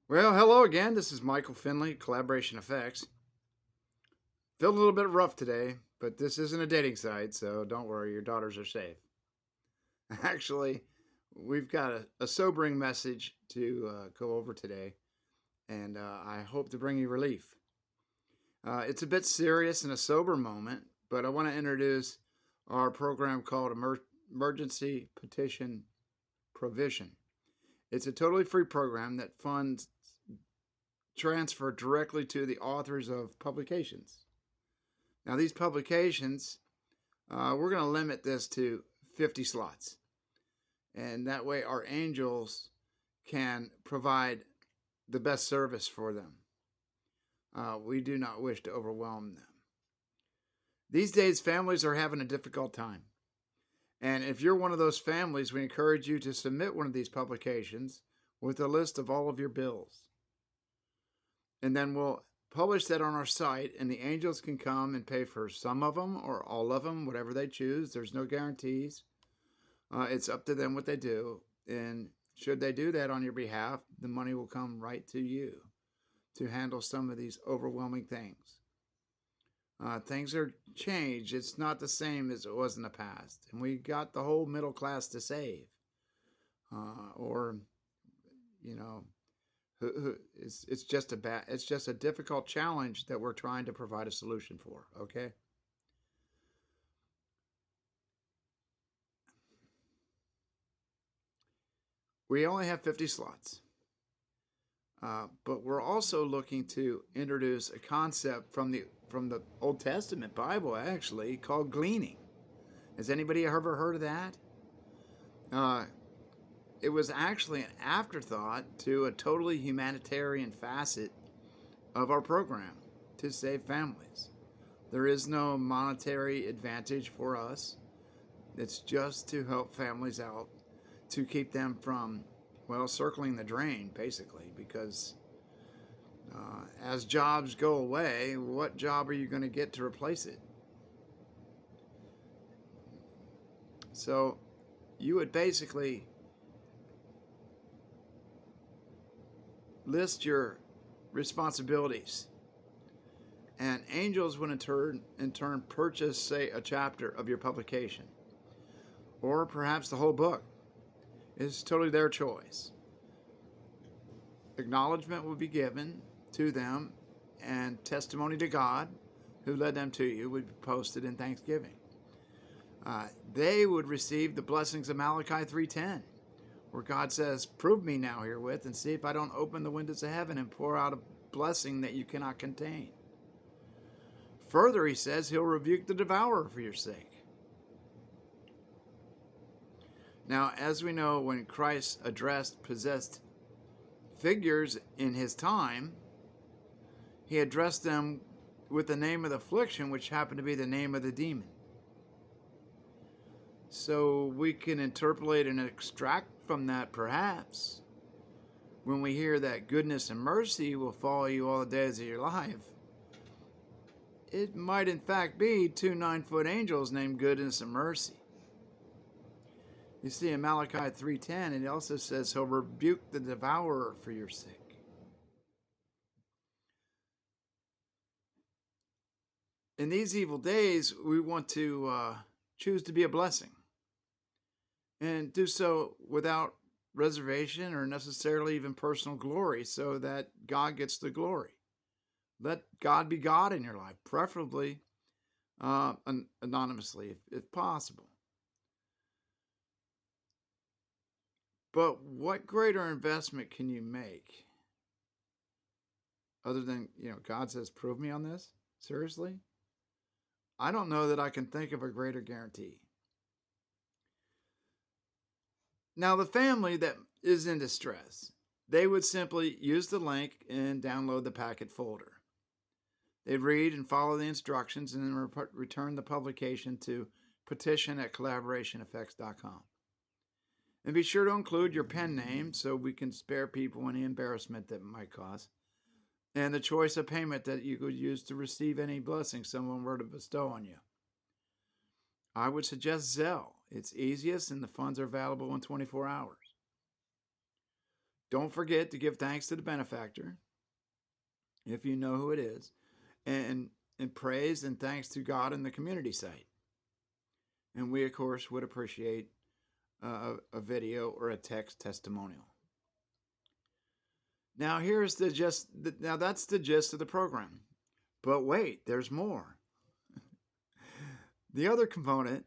Well, hello again. This is Michael Finley, Collaboration Effects. Feel a little bit rough today, but this isn't a dating site, so don't worry, your daughters are safe. Actually, we've got a sobering message to go over today, and I hope to bring you relief. It's a bit serious and a sober moment, but I want to introduce our program called Emergency Petition Provision. It's a totally free program that funds transfer directly to the authors of publications. Now, these publications, we're going to limit this to 50 slots. And that way, our angels can provide the best service for them. We do not wish to overwhelm them. These days, families are having a difficult time. And if you're one of those families, we encourage you to submit one of these publications with a list of all of your bills. And then we'll publish that on our site, and the angels can come and pay for some of them or all of them, whatever they choose. There's no guarantees. It's up to them what they do. And should they do that on your behalf, the money will come right to you to handle some of these overwhelming things. Things are changed. It's not the same as it was in the past. And we got the whole middle class to save. It's just a difficult challenge that we're trying to provide a solution for. Okay. We only have 50 slots, but we're also looking to introduce a concept from the Old Testament Bible, actually, called gleaning. Has anybody ever heard of that? It was actually an afterthought to a totally humanitarian facet of our program to save families. There is no monetary advantage for us. It's just to help families out, to keep them from, well, circling the drain, basically, because as jobs go away, what job are you going to get to replace it? So you would basically list your responsibilities, and angels would in turn purchase, say, a chapter of your publication, or perhaps the whole book. It's totally their choice. Acknowledgement will be given to them, and testimony to God, who led them to you, would be posted in thanksgiving. They would receive the blessings of Malachi 3:10, where God says, "Prove me now herewith, and see if I don't open the windows of heaven and pour out a blessing that you cannot contain." Further, he says he'll rebuke the devourer for your sake. Now, as we know, when Christ addressed possessed figures in his time, he addressed them with the name of the affliction, which happened to be the name of the demon. So we can interpolate and extract from that, perhaps, when we hear that goodness and mercy will follow you all the days of your life, it might in fact be two 9-foot angels named Goodness and Mercy. You see, in Malachi 3:10, it also says he'll rebuke the devourer for your sake. In these evil days, we want to choose to be a blessing, and do so without reservation or necessarily even personal glory, so that God gets the glory. Let God be God in your life, preferably anonymously if possible. But what greater investment can you make other than, God says, "Prove me on this"? Seriously? I don't know that I can think of a greater guarantee. Now, the family that is in distress, they would simply use the link and download the packet folder. They'd read and follow the instructions and then return the publication to petition@collaborationeffects.com. And be sure to include your pen name so we can spare people any embarrassment that might cause, and the choice of payment that you could use to receive any blessing someone were to bestow on you. I would suggest Zelle. It's easiest, and the funds are available in 24 hours. Don't forget to give thanks to the benefactor, if you know who it is, and praise and thanks to God and the community site. And we, of course, would appreciate a video or a text testimonial. Now, that's the gist of the program. But wait, there's more. The other component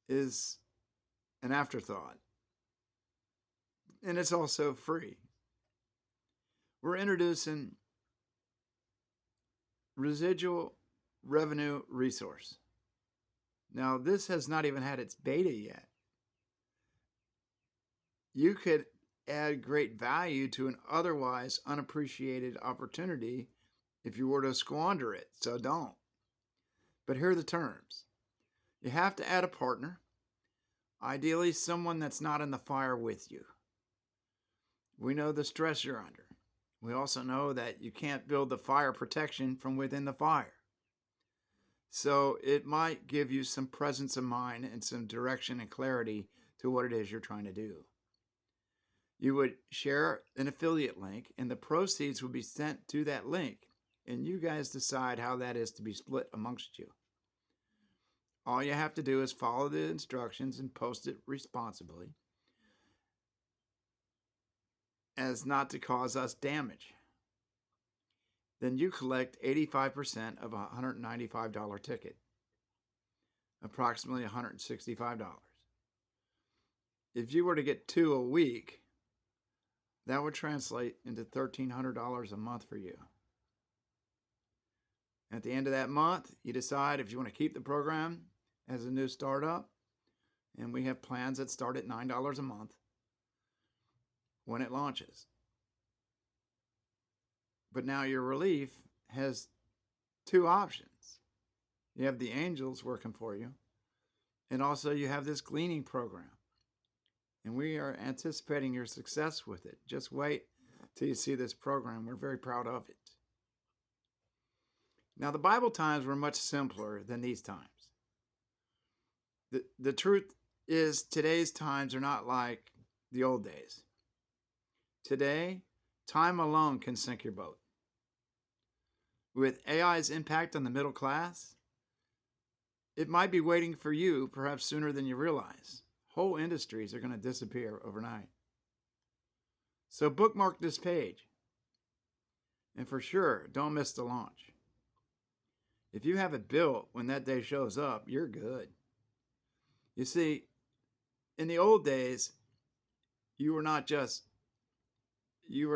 is an afterthought, and it's also free. We're introducing residual revenue resource. Now, this has not even had its beta yet. You could add great value to an otherwise unappreciated opportunity if you were to squander it, so don't. But here are the terms. You have to add a partner, ideally someone that's not in the fire with you. We know the stress you're under. We also know that you can't build the fire protection from within the fire. So it might give you some presence of mind and some direction and clarity to what it is you're trying to do. You would share an affiliate link, and the proceeds would be sent to that link, and you guys decide how that is to be split amongst you. All you have to do is follow the instructions and post it responsibly, as not to cause us damage. Then you collect 85% of a $195 ticket, approximately $165. If you were to get 2 a week, that would translate into $1,300 a month for you. At the end of that month, you decide if you want to keep the program as a new startup, and we have plans that start at $9 a month when it launches. But now your relief has 2 options. You have the angels working for you, and also you have this gleaning program. And we are anticipating your success with it. Just wait till you see this program. We're very proud of it. Now, the Bible times were much simpler than these times. The truth is, today's times are not like the old days. Today, time alone can sink your boat. With AI's impact on the middle class, it might be waiting for you perhaps sooner than you realize. Whole industries are going to disappear overnight. So bookmark this page. And for sure, don't miss the launch. If you have it built when that day shows up, you're good. You see, in the old days, you were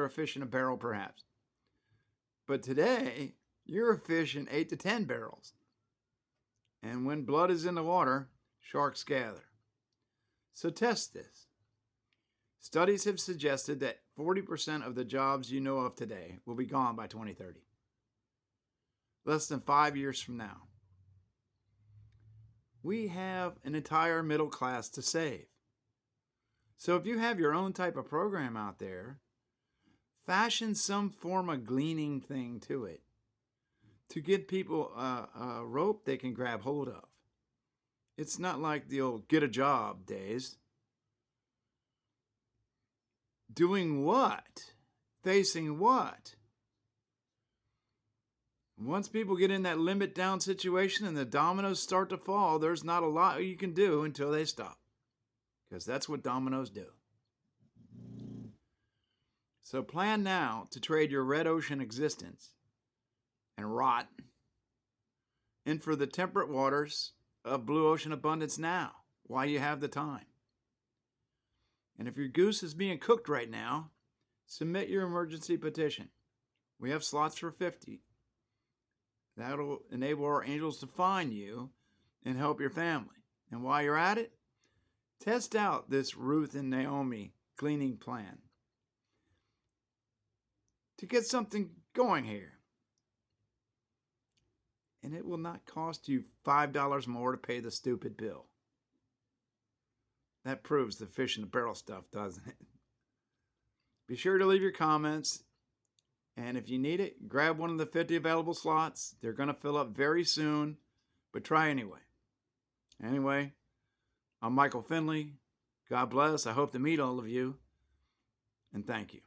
a fish in a barrel perhaps. But today, you're a fish in 8 to 10 barrels. And when blood is in the water, sharks gather. So test this. Studies have suggested that 40% of the jobs you know of today will be gone by 2030. Less than 5 years from now. We have an entire middle class to save. So if you have your own type of program out there, fashion some form of gleaning thing to it to give people a rope they can grab hold of. It's not like the old get a job days. Doing what? Facing what? Once people get in that limit down situation and the dominoes start to fall, there's not a lot you can do until they stop. Because that's what dominoes do. So plan now to trade your red ocean existence and rot in for the temperate waters of blue ocean abundance now, while you have the time. And if your goose is being cooked right now, submit your emergency petition. We have slots for 50. That'll enable our angels to find you and help your family. And while you're at it, test out this Ruth and Naomi gleaning plan to get something going here. And it will not cost you $5 more to pay the stupid bill. That proves the fish in the barrel stuff, doesn't it? Be sure to leave your comments. And if you need it, grab one of the 50 available slots. They're going to fill up very soon, but try anyway. Anyway, I'm Michael Finley. God bless. I hope to meet all of you. and thank you.